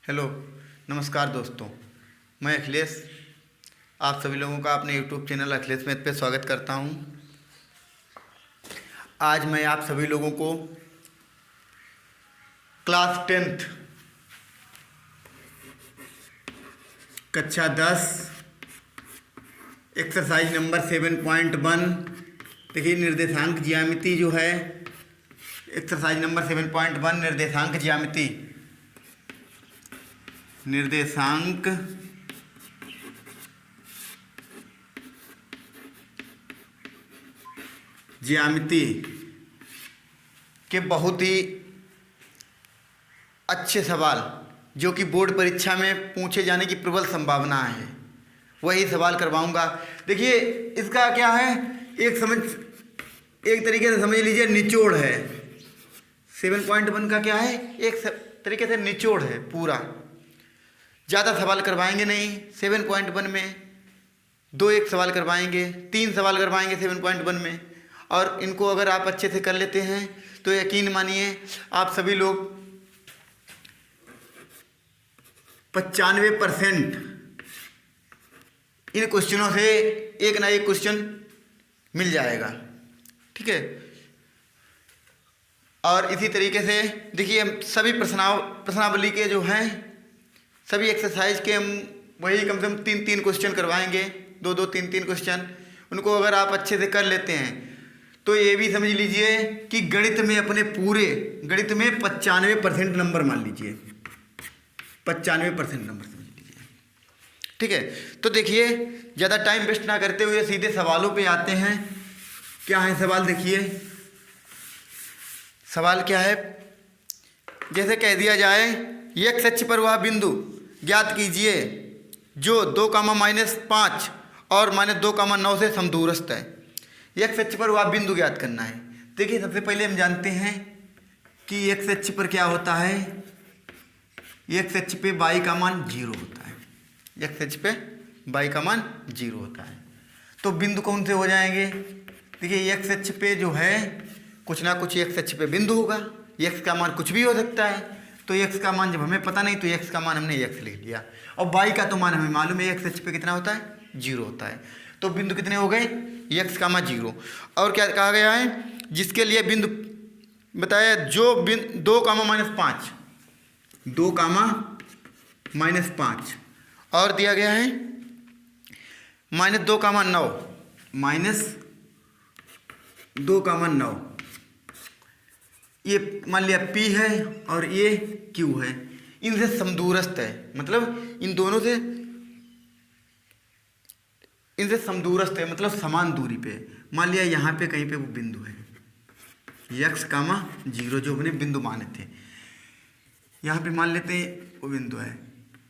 Hello, नमस्कार दोस्तों। मैं अखिलेश आप सभी लोगों का अपने यूट्यूब चैनल अखिलेश मैथ पे स्वागत करता हूं। आज मैं आप सभी लोगों को क्लास 10th कक्षा 10 एक्सरसाइज नंबर 7.1 देखिए निर्देशांक ज्यामिति जो है एक्सरसाइज नंबर 7.1 निर्देशांक ज्यामिति के बहुत ही अच्छे सवाल जो कि बोर्ड परीक्षा में पूछे जाने की प्रबल संभावना है, वही सवाल करवाऊंगा। देखिए इसका क्या है, एक तरीके से समझ लीजिए निचोड़ है। 7.1 का क्या है, एक तरीके से निचोड़ है पूरा। ज़्यादा सवाल करवाएंगे नहीं 7.1 में, 2-1 सवाल करवाएंगे, 3 सवाल करवाएंगे 7.1 में। और इनको अगर आप अच्छे से कर लेते हैं तो यकीन मानिए आप सभी लोग 95% इन क्वेश्चनों से एक ना एक क्वेश्चन मिल जाएगा, ठीक है। और इसी तरीके से देखिए हम सभी प्रश्नावली के जो हैं सभी एक्सरसाइज के हम वही कम से कम 3-3 क्वेश्चन करवाएंगे, 2-2 3-3 क्वेश्चन। उनको अगर आप अच्छे से कर लेते हैं तो ये भी समझ लीजिए कि गणित में 95% नंबर मान लीजिए, 95% नंबर समझ लीजिए, ठीक है। तो देखिए ज़्यादा टाइम वेस्ट ना करते हुए सीधे सवालों पे आते हैं। क्या है सवाल, देखिए सवाल क्या है। जैसे कह दिया जाए x अक्ष पर वह बिंदु ज्ञात कीजिए जो 2, -5 और -2, 9 से समदूरस्थ है। x अक्ष पर वह बिंदु ज्ञात करना है। देखिए सबसे पहले हम जानते हैं कि x अक्ष पर क्या होता है, x अक्ष पे y का मान 0 होता है। x अक्ष पे y का मान 0 होता है। तो बिंदु कौन से हो जाएंगे, देखिए x अक्ष पे जो है कुछ ना कुछ x अक्ष पे बिंदु होगा। x का मान कुछ भी हो सकता है, तो x का मान जब हमें पता नहीं तो x का मान हमने x लिख लिया। और y का तो मान हमें मालूम है, x अक्ष पे कितना होता है, 0 होता है। तो बिंदु कितने हो गए, x का मान 0। और क्या कहा गया है, जिसके लिए बिंदु बताया जो 2, -5 और दिया गया है -2, -9 ये मान लिया P है और ये Q है। इनसे समदूरस्थ है, मतलब इन दोनों से इनसे समदूरस्थ है, मतलब समान दूरी पे। मान लिया यहाँ पे कहीं पे वो बिंदु है x, 0 जो हमने बिंदु माने थे, यहाँ पे मान लेते हैं वो बिंदु है।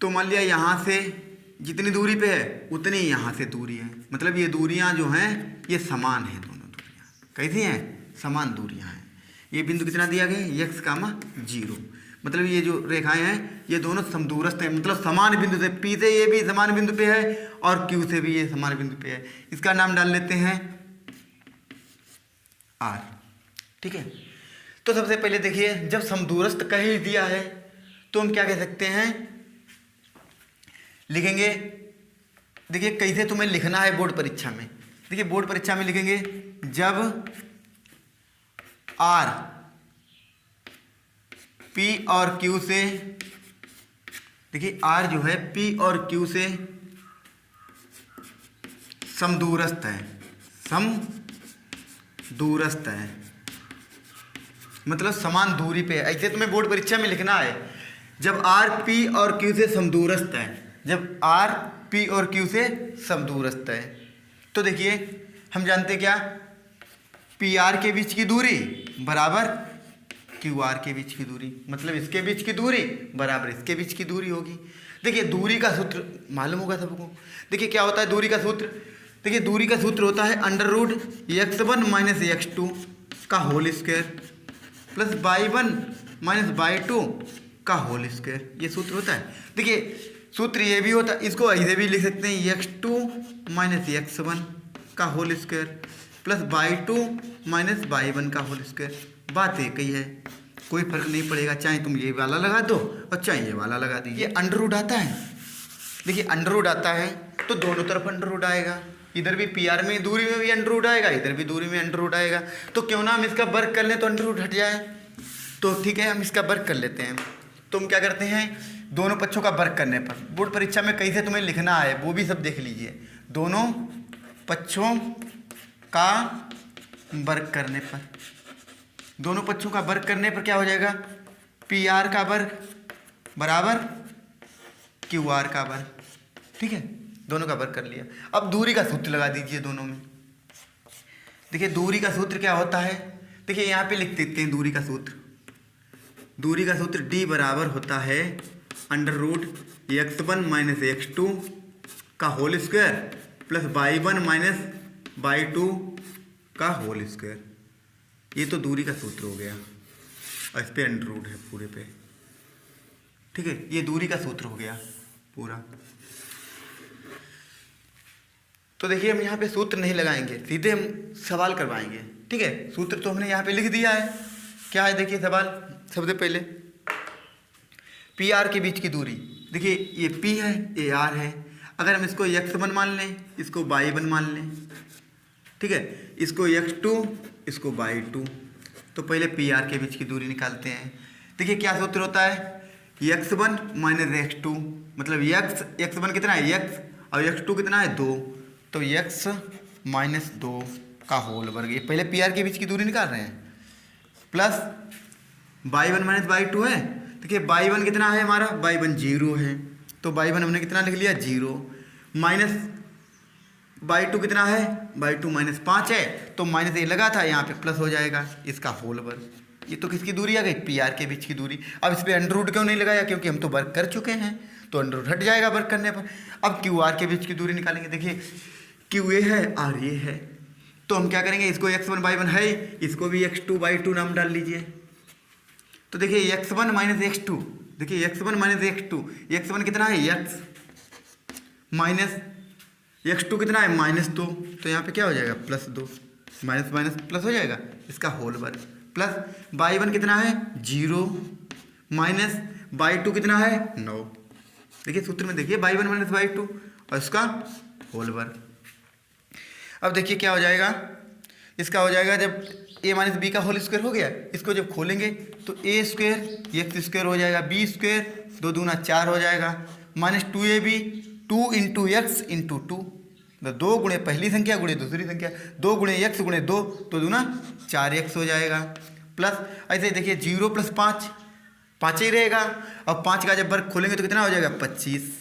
तो मान लिया यहाँ से जितनी दूरी पे है उतनी यहाँ से दूरी है, मतलब ये दूरियाँ जो हैं ये समान हैं, दोनों दूरियाँ कैसी हैं, समान दूरियाँ हैं। ये बिंदु कितना दिया गया, x, 0, मतलब ये जो रेखाएं हैं ये दोनों समदूरस्थ हैं, मतलब समान बिंदु से। P से ये भी समान बिंदु पे है और Q से भी ये समान बिंदु पे है। इसका नाम डाल लेते हैं R, ठीक है। तो सबसे पहले देखिए जब समदूरस्थ कह ही दिया है तो हम क्या कह सकते हैं, लिखेंगे। देखिए कैसे तुम्हें लिखना है बोर्ड परीक्षा में, देखिए बोर्ड परीक्षा में लिखेंगे जब R P और Q से, देखिए R जो है P और Q से समदूरस्थ है, मतलब समान दूरी पे है। ऐसे तुम्हें बोर्ड परीक्षा में लिखना है जब R P और Q से समदूरस्थ है, जब R P और Q से समदूरस्थ है। तो देखिए हम जानते क्या, PR के बीच की दूरी बराबर QR के बीच की दूरी, मतलब इसके बीच की दूरी बराबर इसके बीच की दूरी होगी। देखिए दूरी का सूत्र मालूम होगा सबको। देखिए क्या होता है दूरी का सूत्र, देखिए दूरी का सूत्र होता है √x1 - x2 का whole square plus y1 - y2 का होल स्क्वायर, ये सूत्र होता है। देखिए सूत्र ये भी होता है, इसको ऐसे भी लिख सकते हैं x2 - x1 का whole square plus y2 - y1 का होल स्क्वायर। बात एक ही है, कोई फर्क नहीं पड़ेगा, चाहे तुम ये वाला लगा दो और चाहे ये वाला लगा दीजिए। अंडर रूट आता है, देखिए अंडर रूट आता है तो दोनों तरफ अंडर रूट आएगा, इधर भी पी आर में दूरी में भी अंडर रूट आएगा, इधर भी दूरी में अंडर रूट आएगा। तो क्यों ना हम इसका वर्ग कर लें तो अंडर रूट हट जाए। तो ठीक है, हम इसका वर्ग कर लेते हैं। तो हम क्या करते हैं, दोनों पक्षों का वर्ग करने पर, बोर्ड परीक्षा में कैसे तुम्हें लिखना है वो भी सब देख लीजिए। दोनों पक्षों का वर्ग करने पर, दोनों पक्षों का वर्ग करने पर क्या हो जाएगा, पी आर का वर्ग बराबर क्यू आर का वर्ग। ठीक है, दोनों का वर्ग कर लिया। अब दूरी का सूत्र लगा दीजिए दोनों में। देखिए दूरी का सूत्र क्या होता है, देखिए यहाँ पे लिख देते हैं दूरी का सूत्र। दूरी का सूत्र d बराबर होता है under root x1 minus x2 का whole square plus y1 minus y2 का होल स्क्वायर। ये तो दूरी का सूत्र हो गया और इस पे अंडर रूट है पूरे पे। ठीक है, ये दूरी का सूत्र हो गया पूरा। तो देखिए हम यहाँ पे सूत्र नहीं लगाएंगे, सीधे हम सवाल करवाएंगे। ठीक है, सूत्र तो हमने यहाँ पे लिख दिया है। क्या है देखिए सवाल, सबसे पहले पी आर के बीच की दूरी, देखिए ये पी है ये आर है। अगर हम इसको x1 मान लें, इसको y1 मान लें, ठीक है, इसको x2 इसको y2, तो पहले पी आर के बीच की दूरी निकालते हैं। देखिए क्या सूत्र होता है, x1 माइनस x2, मतलब x1 कितना है x और x2 कितना है 2, तो x माइनस 2 का होल वर्ग। ये पहले पी आर के बीच की दूरी निकाल रहे हैं, प्लस y1 माइनस y2 है। देखिए y1 कितना है हमारा, y1 0 है, तो y1 हमने कितना लिख लिया 0, माइनस y2 कितना है, y2 माइनस 5 है, तो माइनस ये लगा था यहाँ पे प्लस हो जाएगा, इसका होल वर्ग। ये तो किसकी दूरी आ गई, पी आर के बीच की दूरी। अब इस पर अंडर रूट क्यों नहीं लगाया, क्योंकि हम तो वर्ग कर चुके हैं, तो अंडर रूट हट जाएगा वर्ग करने पर। अब क्यू आर के बीच की दूरी निकालेंगे। देखिए क्यू ए है आर ये है, तो हम क्या करेंगे, इसको x1 y1 है, इसको भी x2 y2 नाम डाल लीजिए। तो देखिए x1 माइनस x2, देखिए x1 माइनस x2, x1 कितना है x माइनस x2 कितना है -2, तो यहाँ पे क्या हो जाएगा +2, माइनस माइनस प्लस हो जाएगा, इसका होल वर्ग, प्लस y1 कितना है 0 माइनस y2 कितना है 9। देखिए सूत्र में देखिए y1 माइनस y2 और इसका होल वर्ग। अब देखिए क्या हो जाएगा, इसका हो जाएगा जब a माइनस बी का होल स्क्वायर हो गया, इसको जब खोलेंगे तो a स्क्वायर एक्स स्क्वायर हो जाएगा, b स्क्वायर 2 दूना 4 हो जाएगा, minus 2ab 2 into x into 2, 2 गुणे पहली संख्या गुणे दूसरी संख्या, 2 गुणे एक्स गुणे 2, तो दूना 4x हो जाएगा, प्लस ऐसे देखिए 0 प्लस 5 5 ही रहेगा, और 5 का जब वर्ग खोलेंगे तो कितना हो जाएगा 25।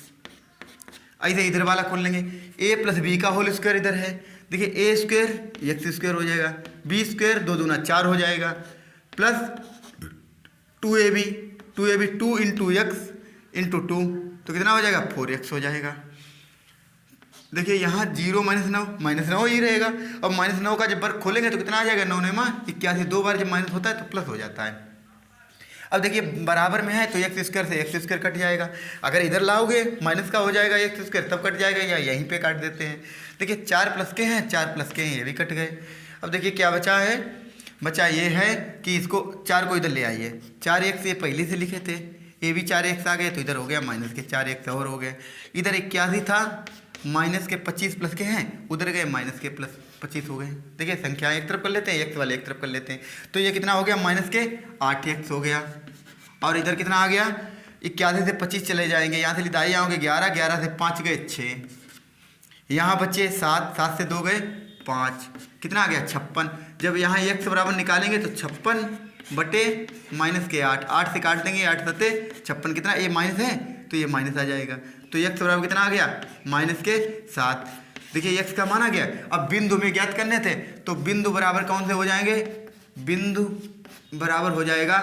ऐसे इधर वाला खोल लेंगे, a प्लस बी का होल स्क्वायर इधर है, देखिए a स्क्वायर एक्स स्क्वायर हो जाएगा, b स्क्वायर 2 दूना 4 हो जाएगा, plus 2ab 2 into x into 2, तो कितना हो जाएगा 4x हो जाएगा। देखिए यहाँ 0 माइनस 9 ही रहेगा, और -9 का जब वर्ग खोलेंगे तो कितना आ जाएगा 9 9 81, 2 बार जब माइनस होता है तो प्लस हो जाता है। अब देखिए बराबर में है तो एक्स स्क्वायर से एक्स स्क्वायर कट जाएगा, अगर इधर लाओगे माइनस का हो जाएगा एक्स स्क्वायर तब कट जाएगा, या यहीं पे काट देते हैं। देखिए 4 प्लस के हैं 4 प्लस के हैं, ये भी कट गए। अब देखिए क्या बचा है, बचा ये है कि इसको 4 को इधर ले आइए, 4x ये पहले से लिखे थे, ये भी 4x आ गए, तो इधर हो गया माइनस के 4x और हो गए। इधर 81 था, माइनस के 25 प्लस के हैं, उधर गए माइनस के प्लस 25 हो गए। देखिए संख्या एक तरफ कर लेते हैं, एक्स वाले एक तरफ कर लेते हैं, तो ये कितना हो गया माइनस के 8x हो गया। और इधर कितना आ गया, 81 से 25 चले जाएंगे, यहाँ से लिदाई आओगे 11, 11 से 5 गए 6, यहाँ बचे 7, 7 से 2 गए 5, कितना आ गया 56। जब यहाँ x बराबर निकालेंगे तो 56 बटे माइनस के 8, 8 से काट देंगे, 8 सत्ते 56, कितना ये माइनस है तो ये माइनस आ जाएगा, तो x बराबर कितना आ गया माइनस के 7। देखिए x का मान आ गया। अब बिंदु में ज्ञात करने थे, तो बिंदु बराबर कौन से हो जाएंगे, बिंदु बराबर हो जाएगा,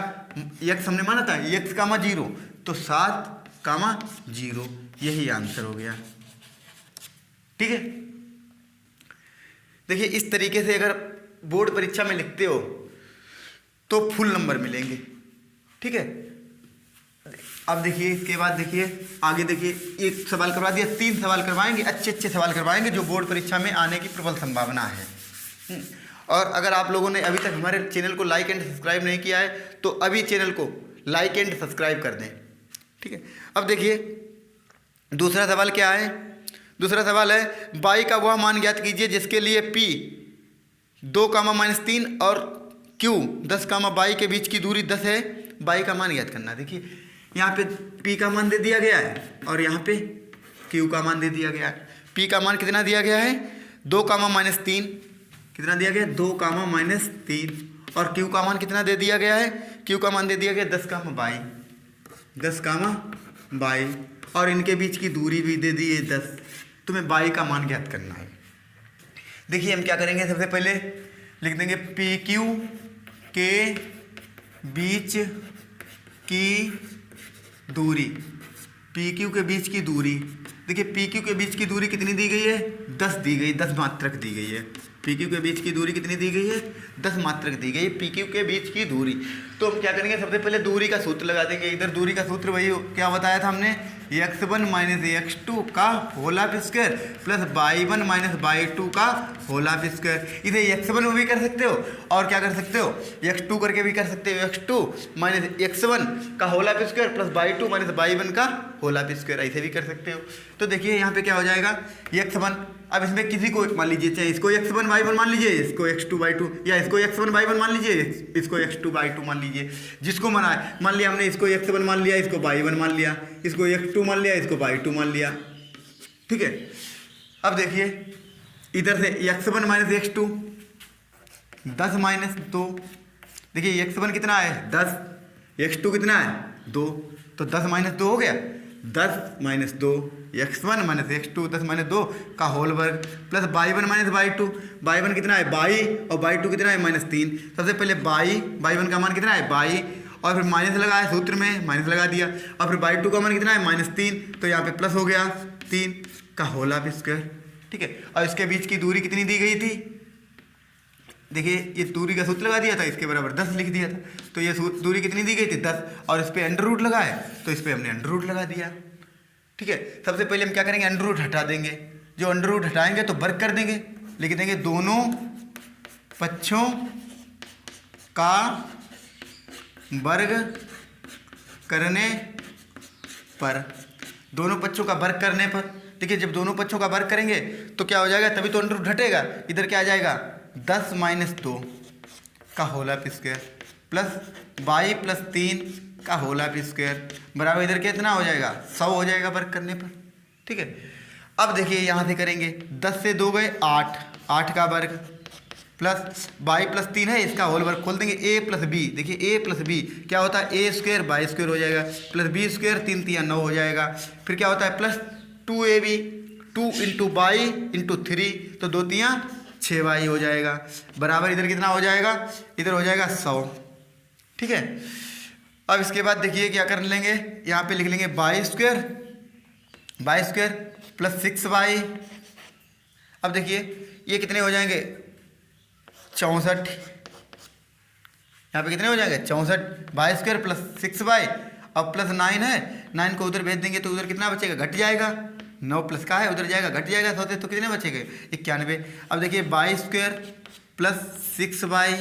x हमने माना था x कामा 0, तो 7 कामा 0, यही आंसर हो गया। ठीक है, देखिए इस तरीके से अगर बोर्ड परीक्षा में लिखते हो तो फुल नंबर मिलेंगे। ठीक है, अब देखिए इसके बाद देखिए आगे, देखिए एक सवाल करवा दिया, 3 सवाल करवाएंगे, अच्छे अच्छे सवाल करवाएंगे जो बोर्ड परीक्षा में आने की प्रबल संभावना है। और अगर आप लोगों ने अभी तक हमारे चैनल को लाइक एंड सब्सक्राइब नहीं किया है तो अभी चैनल को लाइक एंड सब्सक्राइब कर दें। ठीक है, अब देखिए दूसरा सवाल क्या है। दूसरा सवाल है बाई का वह मान ज्ञात कीजिए जिसके लिए पी 2, -3 और क्यू 10, बाई के बीच की दूरी 10 है। बाई का मान ज्ञात करना। देखिए यहाँ पे पी का मान दे दिया गया है और यहाँ पे क्यू का मान दे दिया गया है। पी का मान कितना दिया गया है 2, -3, कितना दिया गया 2, -3 और क्यू का मान कितना दे दिया गया है, क्यू का मान दे दिया गया 10, 22 और इनके बीच की दूरी भी दे दी है 10। तुम्हें बाई का मान ज्ञात करना है। देखिए हम क्या करेंगे, सबसे पहले लिख देंगे पी क्यू के बीच की दूरी, पी क्यू के बीच की दूरी। देखिए पी क्यू के बीच की दूरी कितनी दी गई है 10 दी गई, 10 मात्रक दी गई है। पी क्यू के बीच की दूरी कितनी दी गई है 10 मात्रक दी गई है पी क्यू के बीच की दूरी। तो हम क्या करेंगे, सबसे पहले दूरी का सूत्र लगा देंगे। इधर दूरी का सूत्र वही क्या बताया था हमने, x1 - x2 का whole of square plus y1 - y2 का होल ऑफ स्क्वायर। इसे x1 में भी कर सकते हो और क्या कर सकते हो x2 करके भी कर सकते हो, x2 - x1 का whole of square plus y2 - y1 का होल ऑफ स्क्वायर, ऐसे भी कर सकते हो। तो देखिए यहाँ पे क्या हो जाएगा x1, अब इसमें किसी को मान लीजिए, चाहे इसको x1 y1 मान लीजिए, इसको x2 y2, या इसको x1 y1 मान लीजिए, इसको x2 y2 मान लीजिए, जिसको माना है। मान लिया हमने इसको x1 मान लिया, इसको y1 मान लिया, इसको x2 मान लिया, इसको y2 मान लिया। ठीक है, अब देखिए इधर से x1 - x2 10 - 2, देखिए x1 कितना है 10, x2 कितना है 2, तो 10 - 2 हो गया, 10 - 2 x1 - x2 10 - 2 का होल वर्ग प्लस y1 - y2, y1 कितना है 22 और y2 कितना है -3। सबसे पहले y1 का मान कितना है 22 और फिर माइनस लगाया, सूत्र में माइनस लगा दिया, और फिर y2 का मान कितना है -3, तो यहाँ पे प्लस हो गया 3 का होल ऑफ स्क्वायर। ठीक है, और इसके बीच की दूरी कितनी दी गई थी, देखिए ये दूरी का सूत्र लगा दिया था, इसके बराबर 10 लिख दिया था, तो ये दूरी कितनी दी गई थी 10, और इस पर अंडर रूट लगाए तो इस पर हमने अंडर रूट लगा दिया। ठीक है, सबसे पहले हम क्या करेंगे, अंडर रूट हटा देंगे। जो अंडर रूट हटाएंगे तो वर्ग कर देंगे, लिख देंगे दोनों पक्षों का वर्ग करने पर, दोनों पक्षों का वर्ग करने पर। देखिए जब दोनों पक्षों का वर्ग करेंगे तो क्या हो जाएगा, तभी तो अंडर रूट हटेगा। इधर क्या आ जाएगा 10 - 2 का whole of square plus y + 3 का होल ऑफ स्क्वायर बराबर इधर कितना हो जाएगा 100 हो जाएगा वर्ग करने पर। ठीक है, अब देखिए यहाँ से करेंगे 10 से 2 गए 8, 8 का वर्ग प्लस y + 3 है, इसका होल वर्ग खोल देंगे a + b। देखिए a + b क्या होता है a² y² हो जाएगा प्लस b², 3 × 3 = 9 हो जाएगा। फिर क्या होता है प्लस 2ab, 2 × y × 3, तो 2 × 3 = 6y हो जाएगा बराबर इधर कितना हो जाएगा, इधर हो जाएगा 100। ठीक है, अब इसके बाद देखिए क्या कर लेंगे, यहाँ पे लिख लेंगे y² प्लस 6y। अब देखिए ये कितने हो जाएंगे 64, यहाँ पे कितने हो जाएंगे 64, y² प्लस 6y अब प्लस 9 है, 9 को उधर भेज देंगे तो उधर कितना बचेगा, घट जाएगा, 9 प्लस का है उधर जाएगा घट जाएगा, 100 से तो कितने बचेंगे 91। अब देखिए y² प्लस 6y,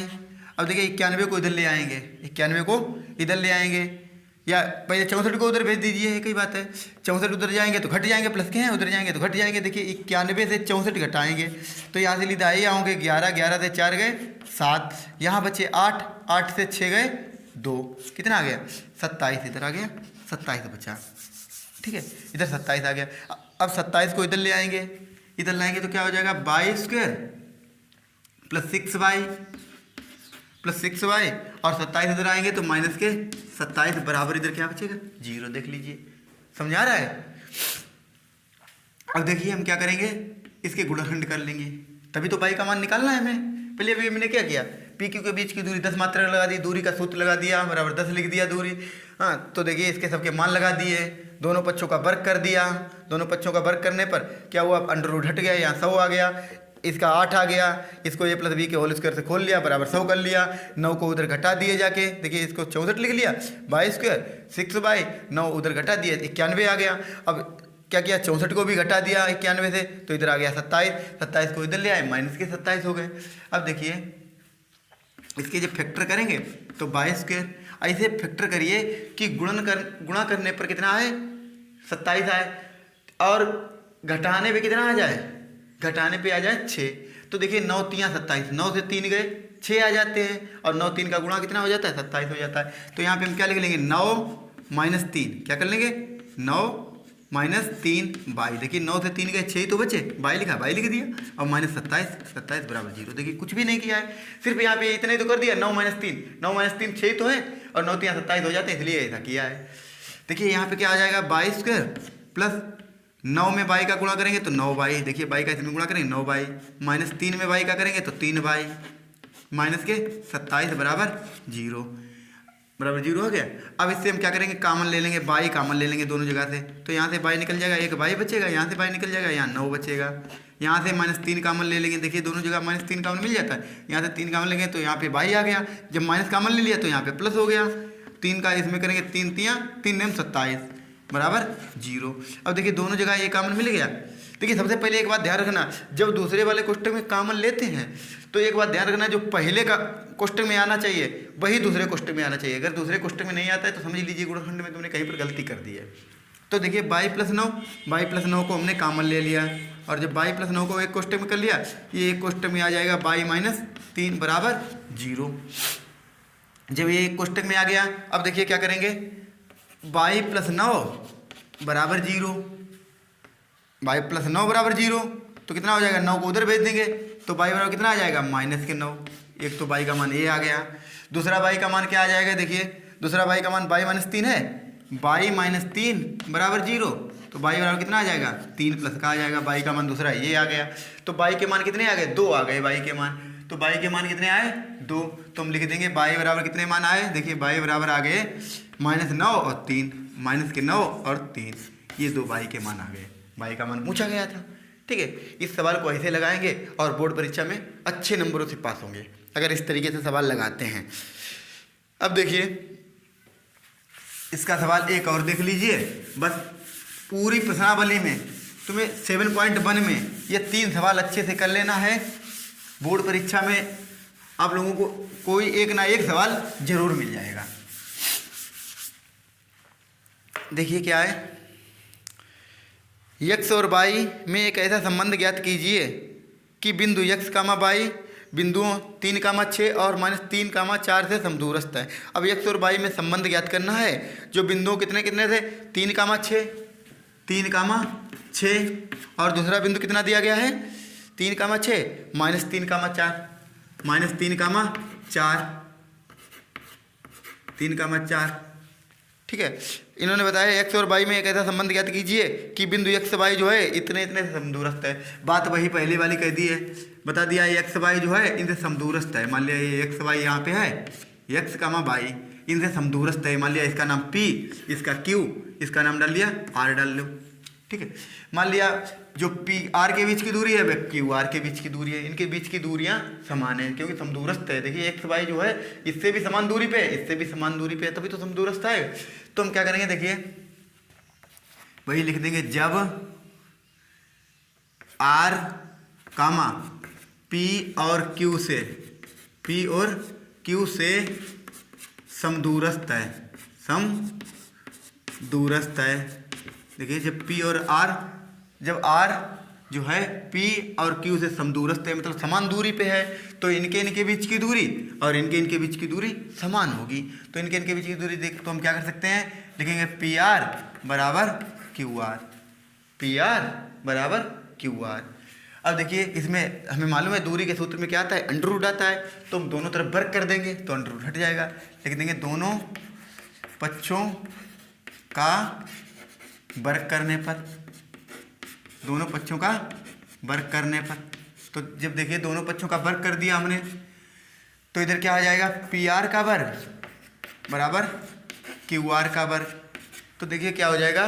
अब देखिए 91 को इधर ले आएंगे, 91 को इधर ले आएंगे, या पहले 64 को उधर भेज दीजिए, एक ही बात है। 64 उधर जाएंगे तो घट जाएंगे, प्लस के हैं उधर जाएंगे तो घट जाएंगे। देखिए 91 से 64 घटाएंगे तो यहाँ से सीधा ही आओगे 11, 11 से 4 गए 7, यहाँ बचे 8, 8 से 6 गए 2, कितना आ गया 27, इधर आ गया 27 बचा। ठीक है, इधर 27 आ गया। अब 27 को इधर ले आएंगे, इधर लाएंगे तो क्या हो जाएगा y² plus 6y plus 6y और 27 इधर आएंगे तो माइनस के 27 बराबर इधर क्या बचेगा 0। देख लीजिए, समझा रहा है। अब देखिए हम क्या करेंगे, इसके गुणनखंड कर लेंगे, तभी तो y का मान निकालना है हमें। पहले अभी मैंने क्या किया, पी क्यू के बीच की दूरी 10 मात्रा लगा दी, दूरी का सूत्र लगा दिया बराबर 10 लिख दिया दूरी। हाँ, तो देखिए इसके सबके मान लगा दिए, दोनों पक्षों का वर्ग कर दिया। दोनों पक्षों का वर्ग करने पर क्या हुआ, अंडर रूट हट गया, यहाँ 100 आ गया, इसका 8 आ गया, इसको a + b के होल स्क्वायर से खोल लिया बराबर 100 कर लिया। 9 को उधर घटा दिए जाके, देखिए इसको 64 लिख लिया, y² 6y, 9 उधर घटा दिया 91 आ गया। अब क्या किया, 64 को भी घटा दिया 91 से, तो इधर आ गया 27, 27 को इधर ले आए, माइनस के 27 हो गए। अब देखिए इसके जब फैक्टर करेंगे तो 22², ऐसे फैक्टर करिए कि गुणा करने पर कितना आए, 27 आए, और घटाने पे कितना आ जाए, घटाने पे आ जाए 6। तो देखिए 9 3 27, 9 से 3 गए 6 आ जाते हैं, और 9 3 का गुणा कितना हो जाता है, 27 हो जाता है। तो यहाँ पे हम क्या लिख लेंगे, 9 - 3, क्या कर लेंगे, 9 - 3 22। देखिए 9 से 3 गए 6 तो बचे, 22 लिखा, 22 लिख दिया, और -27, 27 बराबर 0। देखिए कुछ भी नहीं किया है, सिर्फ यहाँ पे इतना ही तो कर दिया, 9 - 3, 9 - 3 6 तो है, और 9 3 27 हो जाते हैं, इसलिए ऐसा किया है। देखिए यहाँ पे क्या आ जाएगा, 22² प्लस 9 में बाई का गुणा करेंगे तो 9 बाई, देखिए बाई का इसमें गुणा करेंगे 9 बाई, -3 में बाई का करेंगे तो 3 बाई, माइनस के 27 बराबर 0, बराबर 0 हो गया। अब इससे हम क्या करेंगे, कामन ले लेंगे, बाई कामन ले लेंगे दोनों जगह से, तो यहाँ से बाई निकल जाएगा, एक बाई बचेगा, यहाँ से बाई निकल जाएगा, यहाँ 9 बचेगा। यहाँ से -3 कामन ले लेंगे, देखिए दोनों जगह -3 कामन मिल जाता है, यहाँ से 3 कामन लेंगे तो यहाँ पे बाई आ गया, जब माइनस कामन ले लिया तो यहाँ पे प्लस हो गया, 3 का इसमें करेंगे 3 3 27 बराबर 0। अब देखिए दोनों जगह ये कामन मिल गया। देखिए सबसे पहले एक बात ध्यान रखना, जब दूसरे वाले कोष्टक में कामन लेते हैं तो एक बात ध्यान रखना, जो पहले का कोष्टक में आना चाहिए वही दूसरे कोष्टक में आना चाहिए। अगर दूसरे कोष्टक में नहीं आता है तो समझ लीजिए गुणनखंड में तुमने कहीं पर गलती कर दी है। तो देखिए 22+9 को हमने कामन ले लिया, और जब 22+9 को एक कोष्टक में कर लिया, ये एक कोष्टक में आ जाएगा 22 - 3 बराबर 0। जब ये एक कोष्टक में आ गया, अब देखिए क्या करेंगे, 22+9 बराबर 0, 22+9 बराबर 0, तो कितना हो जाएगा, 9 को उधर भेज देंगे तो बाई बराबर कितना आ जाएगा, -9। एक तो बाई का मान ये आ गया, दूसरा बाई का मान क्या आ जाएगा, देखिए दूसरा बाई का मान बाई -3 है, बाई -3 बराबर 0, तो बाई बराबर कितना आ जाएगा, 3 प्लस का आ जाएगा, बाई का मान दूसरा ये आ गया। तो बाई के मान कितने आ गए, 2 आ गए बाई के मान, तो बाई के मान कितने आए, 2। तो हम लिख देंगे बाई बराबर कितने मान आए, देखिए बाई बराबर आ गए -9 और 3, -9 और 3, ये 2 बाई के मान आ गए, बाई का मान पूछा गया था। ठीक है, इस सवाल को ऐसे लगाएंगे और बोर्ड परीक्षा में अच्छे नंबरों से पास होंगे अगर इस तरीके से सवाल लगाते हैं। अब देखिए इसका सवाल एक और देख लीजिए, बस पूरी प्रश्नावली में तुम्हें 7.1 में ये 3 सवाल अच्छे से कर लेना है। बोर्ड परीक्षा में आप लोगों को कोई एक ना एक सवाल जरूर मिल जाएगा। देखिए क्या है, यक्स और बाई में एक ऐसा संबंध ज्ञात कीजिए कि बिंदु यक्स कामा बाई बिंदुओं 3,6 और -3, 4 से समदूरस्थ है। अब यक्स और बाई में संबंध ज्ञात करना है, जो बिंदु कितने कितने थे, 3,6, 3,6, और दूसरा बिंदु कितना दिया गया है, 3,6, -3,4, -3,4, 3,4। ठीक है, इन्होंने बताया एक्स और वाई में एक ऐसा संबंध ज्ञात कीजिए कि बिंदु एक्स वाई जो है इतने इतने से समदूरस्थ है। बात वही पहले वाली कह दी है, बता दिया एक्स वाई जो है इनसे समदूरस्थ है। मान लिया ये एक्स वाई यहाँ पे है, एक्स कामा वाई इनसे समदूरस्थ है। मान लिया इसका नाम पी, इसका क्यू, इसका नाम डाल दिया आर डाल लो। ठीक है, मान लिया जो पी आर के बीच की दूरी है वह क्यू आर के बीच की दूरी है, इनके बीच की दूरियां समान है क्योंकि समदूरस्थ है। देखिए एक्स वाई जो है इससे भी समान दूरी पे, इससे भी समान दूरी पे है, तभी तो समदूरस्थ है। तो हम क्या करेंगे, देखिए वही लिख देंगे, जब आर कामा पी और क्यू से, पी और क्यू से समदूरस्थ है, समदूरस्थ है। देखिए जब पी और आर, जब आर जो है पी और क्यू से समदूरस्थ है मतलब समान दूरी पे है, तो इनके इनके बीच की दूरी और इनके इनके बीच की दूरी समान होगी। तो इनके इनके बीच की दूरी देख तो हम क्या कर सकते हैं, लिखेंगे पी आर बराबर क्यू आर, पी आर बराबर क्यू आर। अब देखिए इसमें हमें मालूम है दूरी के सूत्र में क्या आता है, अंडर रूट आता है, तो हम दोनों तरफ वर्ग कर देंगे तो अंडर रूट हट जाएगा। लिख देंगे दोनों पक्षों का वर्ग करने पर, दोनों पक्षों का वर्ग करने पर, तो जब देखिए दोनों पक्षों का वर्ग कर दिया हमने तो इधर क्या आ जाएगा, पी आर का वर्ग बराबर क्यू आर का वर्ग। तो देखिए क्या हो जाएगा,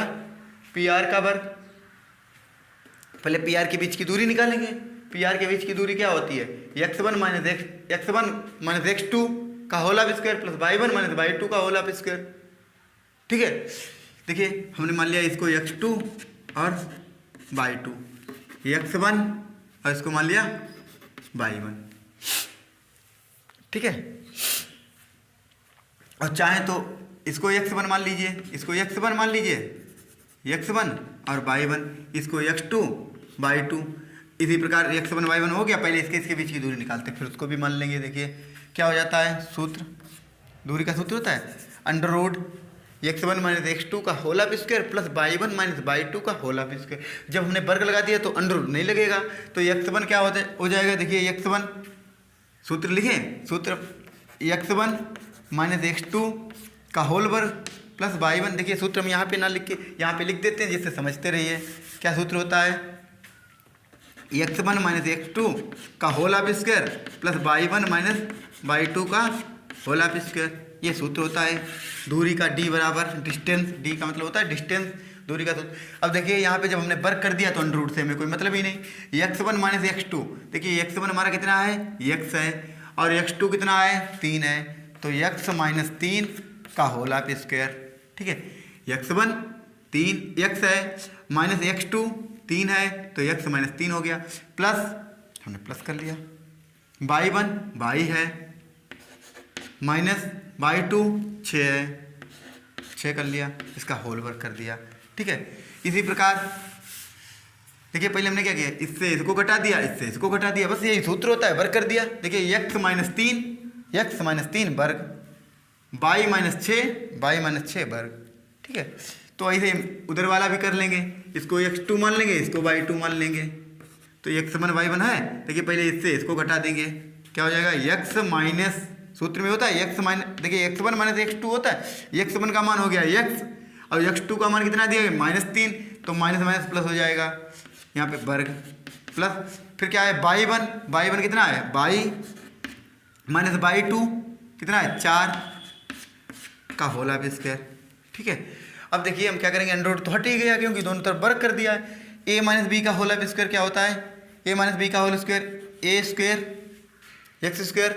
पी आर का वर्ग, पहले पी आर के बीच की दूरी निकालेंगे। पी आर के बीच की दूरी क्या होती है, x1 माइनस x2 का whole of square plus y1 minus y2 का होल ऑफ स्क्वायर। ठीक है, देखिए हमने मान लिया इसको x2 और y2, x1 और इसको मान लिया y1। ठीक है, और चाहे तो इसको x1 मान लीजिए, इसको x1 मान लीजिए, x1 और y1, इसको x2 y2। इसी प्रकार x1 y1 हो गया। पहले इसके बीच की दूरी निकालते हैं, फिर उसको भी मान लेंगे। देखिए क्या हो जाता है, सूत्र, दूरी का सूत्र होता है under root x1 minus x2 का whole of square plus y1 minus y2 का होल ऑफ स्क्वायर। जब हमने वर्ग लगा दिया तो अंडर रूट नहीं लगेगा, तो x1 क्या हो जाएगा, देखिए x1 सूत्र लिखें, सूत्र x1 माइनस x2 का होल वर्ग प्लस y1। देखिए सूत्र हम यहाँ पे ना लिख के यहाँ पे लिख देते हैं, जिससे समझते रहिए। क्या सूत्र होता है, x1 माइनस x2 का whole of square plus y1 minus y2 का होल ऑफ स्क्वायर, ये सूत्र होता है। दूरी का d बराबर डिस्टेंस, d का मतलब होता है डिस्टेंस, दूरी का सूत्र। अब देखिए यहाँ पे जब हमने वर्ग कर दिया तो अंडर रूट से हमें कोई मतलब ही नहीं। x1 माइनस x2, देखिए x1 हमारा कितना है, x है, और x2 कितना है, 3 है, तो x माइनस 3 का होल ऑफ स्क्वायर। ठीक है, x1 3 x है, माइनस x2 3 है, तो x माइनस 3 हो गया, प्लस हमने प्लस कर लिया, y1 y है, माइनस y2 6 है, 6 कर लिया, इसका होल वर्क कर दिया। ठीक है, इसी प्रकार देखिए पहले हमने क्या किया, इससे इसको घटा दिया, इससे इसको घटा दिया, बस यही सूत्र होता है, वर्क कर दिया। देखिए x माइनस 3 वर्ग, y माइनस 6 वर्ग। ठीक है, तो ऐसे उधर वाला भी कर लेंगे, इसको x2 मान लेंगे, इसको y2 मान लेंगे, तो x1 y1 है। देखिए पहले इससे इसको घटा देंगे, क्या हो जाएगा, x माइनस, सूत्र में होता है x माइनस, देखिए x1 माइनस x2 होता है, x1 का मान हो गया x, और x2 का मान कितना दिया गया, -3, तो माइनस माइनस प्लस हो जाएगा, यहाँ पे वर्ग प्लस, फिर क्या है y1 कितना है, y माइनस y2 कितना है, 4 का होल ऑफ स्क्वायर। ठीक है, अब देखिए हम क्या करेंगे, अंडर रूट तो हट ही गया क्योंकि दोनों तरफ वर्ग कर दिया है। a माइनस बी का होल ऑफ स्क्वायर क्या होता है, a माइनस बी का whole square a square x square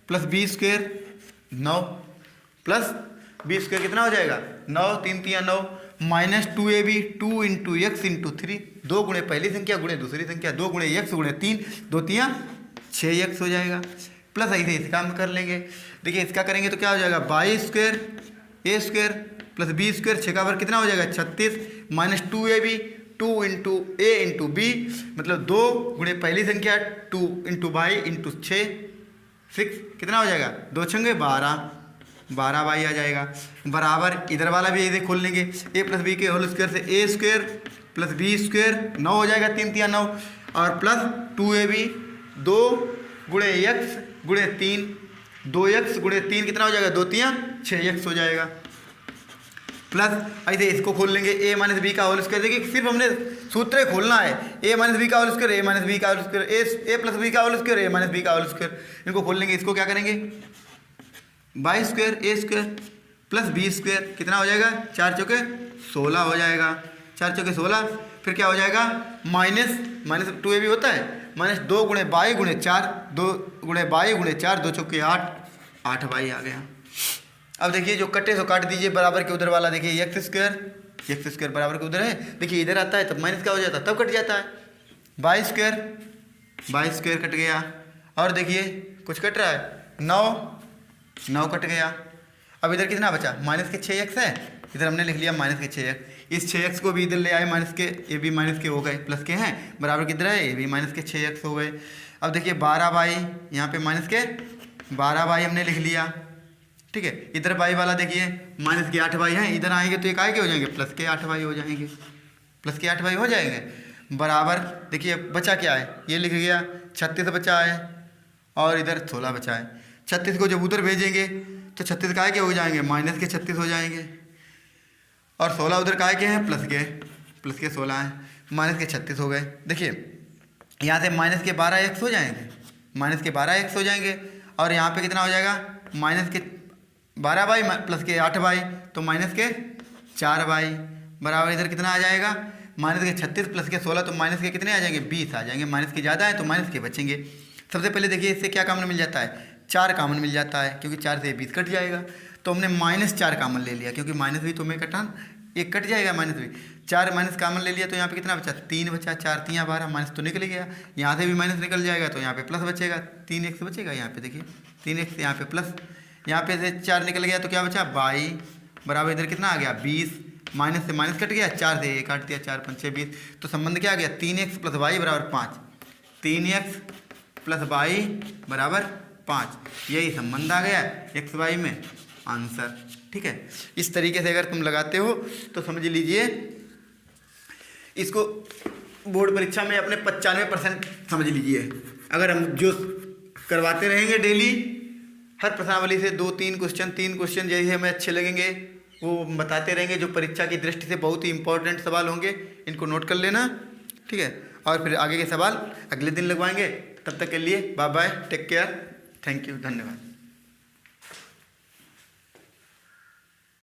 plus B square 9 plus B square कितना हो जाएगा, 9 3 3 9, minus 2ab 2 into x into 3, 2 गुणे पहली संख्या गुणे दूसरी संख्या, 2 गुणे x गुणे 3, 2 3 6x हो जाएगा, प्लस ऐसे इसका हम कर लेंगे। देखिए इसका करेंगे तो क्या हो जाएगा, by square A square plus B square, 6 का वर्ग कितना हो जाएगा 36, minus 2ab 2 into a into b, मतलब 2 गुणे पहली संख्या 2 इंटू बाई इंटू 6 कितना हो जाएगा, 2 छंगे 12 बाई आ जाएगा, बराबर इधर वाला भी ऐसे खोल लेंगे, ए प्लस बी के होल स्क्वायर से ए स्क्वायर प्लस बी स्क्वायर 9 हो जाएगा, 3 3 9, और प्लस 2ab 2 गुणे एक्स गुणे 3, 2x गुणे 3 कितना हो जाएगा, 2 3 6x हो जाएगा, प्लस ऐसे इसको खोल लेंगे a माइनस बी का होल स्क्वायर। देखिए सिर्फ हमने सूत्र खोलना है, a माइनस बी का whole square, a minus B का whole square, a plus B का whole square, a minus B का होल स्क्वायर, इनको खोल लेंगे। इसको क्या करेंगे, बाई स्क्वायर ए स्क्वायर प्लस बी स्क्वायर कितना हो जाएगा, 4 चौके 16 हो जाएगा, 4 चौके 16, फिर क्या हो जाएगा, माइनस 2ab होता है, माइनस 2 गुणे बाई गुणे 4, 2 गुणे बाई गुणे 4, 2 चौके 8 बाई आ गया। अब देखिए जो कटे सो काट दीजिए, बराबर के उधर वाला देखिए एक्स स्क्वायर बराबर के उधर है, देखिए इधर आता है तब माइनस क्या हो जाता है, तब कट जाता है, बाई स्क्वायर कट गया, और देखिए कुछ कट रहा है 9 कट गया। अब इधर कितना बचा, माइनस के 6x है, इधर हमने लिख लिया माइनस के 6x, इस 6x को भी इधर ले आए, माइनस के ये भी माइनस के हो गए, प्लस के हैं, बराबर किधर है, ये भी माइनस के 6x हो गए। अब देखिए 12 बाई, यहाँ पे माइनस के 12 बाई हमने लिख लिया। ठीक है, इधर बाई वाला देखिए माइनस के 8 बाई हैं, इधर आएंगे तो ये काय के हो जाएंगे, प्लस के 8 बाई हो जाएंगे, प्लस के 8 बाई हो जाएंगे, बराबर देखिए बचा क्या है, ये लिख गया 36 बचा है, और इधर 16 बचा है। 36 को जब उधर भेजेंगे तो 36 काय के हो जाएंगे, माइनस के 36 हो जाएंगे, और 16 उधर काय के हैं, प्लस के 16 हैं, माइनस के 36 हो गए। देखिए यहाँ से माइनस के 12x हो जाएंगे, और यहाँ पे कितना हो जाएगा, माइनस के 12 बाई प्लस के 8 बाई, तो माइनस के 4 बाई, बराबर इधर कितना आ जाएगा, माइनस के 36 प्लस के 16, तो माइनस के कितने आ जाएंगे, 20 आ जाएंगे, माइनस के ज़्यादा है तो माइनस के बचेंगे। सबसे पहले देखिए इससे क्या कॉमन मिल जाता है, 4 कॉमन मिल जाता है, क्योंकि 4 से 20 कट जाएगा, तो हमने -4 कॉमन ले लिया, क्योंकि माइनस भी तो हमें ये कट जाएगा माइनस भी, 4 माइनस कॉमन ले लिया तो यहाँ पे कितना बचा, 3 बचा, 4 3 12, माइनस तो निकल गया। यहाँ से भी माइनस निकल जाएगा तो यहाँ पे प्लस बचेगा, 3x बचेगा यहाँ पे, देखिए 3x यहाँ पे प्लस, यहाँ पे से 4 निकल गया तो क्या बचा, y बराबर इधर कितना आ गया 20, माइनस से माइनस कट गया, 4 से 1 काट दिया, 4 5 6 20, तो संबंध क्या आ गया 3x प्लस y बराबर 5, 3x प्लस y बराबर 5, यही संबंध आ गया एक्स वाई में आंसर। ठीक है, इस तरीके से अगर तुम लगाते हो तो समझ लीजिए इसको बोर्ड परीक्षा में अपने 95% समझ लीजिए। अगर हम जो करवाते रहेंगे डेली, हर प्रश्नावली से 2-3 क्वेश्चन 3 क्वेश्चन जैसे हमें अच्छे लगेंगे वो बताते रहेंगे, जो परीक्षा की दृष्टि से बहुत ही इंपॉर्टेंट सवाल होंगे, इनको नोट कर लेना। ठीक है, और फिर आगे के सवाल अगले दिन लगवाएंगे। तब तक के लिए bye bye, take care, thank you, धन्यवाद।